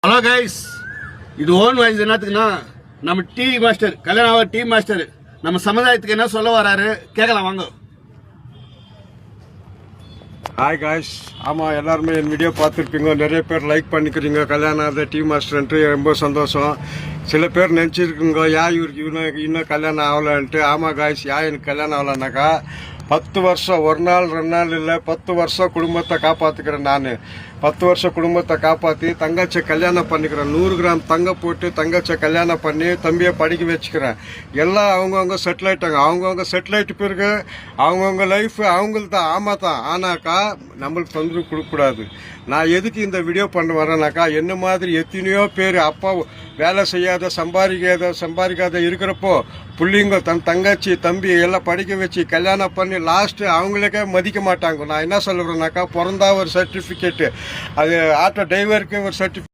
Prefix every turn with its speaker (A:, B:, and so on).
A: Hello guys, இது own voice என்னத்துக்குன்னா நம்ம tea master கல்யாணம் டீ மாஸ்டர் நம்ம சமுதாயத்துக்கு என்ன சொல்ல வராரு கேட்கலாம் வாங்க.
B: ஹாய் காய்ஸ், ஆமாம் எல்லாருமே என் வீடியோ பார்த்துருப்பீங்க. நிறைய பேர் லைக் பண்ணிக்கிறீங்க. கல்யாணம் டீ மாஸ்டர்ன்ட்டு ரொம்ப சந்தோஷம். சில பேர் நினச்சிருக்குங்க இவருக்கு இன்னும் கல்யாணம் ஆகலன்ட்டு. ஆமாம் காய்ஸ், எனக்கு கல்யாணம் ஆகலன்னாக்கா 10 வருஷம், ஒரு நாள் 2 நாள் இல்லை, 10 வருஷம் குடும்பத்தை காப்பாற்றிக்கிறேன். நான் 10 வருஷம் குடும்பத்தை காப்பாற்றி தங்கச்சை கல்யாணம் பண்ணிக்கிறேன். 100 கிராம் தங்கம் போட்டு தங்கச்சை கல்யாணம் பண்ணி தம்பியை படிக்க வச்சுக்கிறேன். எல்லாம் அவங்கவுங்க செட்டில் ஆகிட்டாங்க. அவங்கவுங்க செட்டில் ஆகிட்டு பிறகு அவங்கவுங்க லைஃப் அவங்களுக்கு தான். ஆமாம் தான். ஆனாக்கா நம்மளுக்கு தொந்தரவு கொடுக்கக்கூடாது. நான் எதுக்கு இந்த வீடியோ பண்ண வரேனாக்கா, என்ன மாதிரி எத்தனையோ பேர் அப்பா வேலை செய்யாத சம்பாதிக்காத இருக்கிறப்போ பிள்ளைங்க தங்கச்சி தம்பி எல்லாம் படிக்க வச்சு கல்யாணம் பண்ணி லாஸ்ட்டு அவங்களுக்கே மதிக்க மாட்டாங்க. நான் என்ன சொல்லுறேன்னாக்கா, பிறந்தா ஒரு சர்டிஃபிகேட்டு, அது ஆட்டோ டிரைவருக்கு ஒரு சர்டிஃபிகேட்,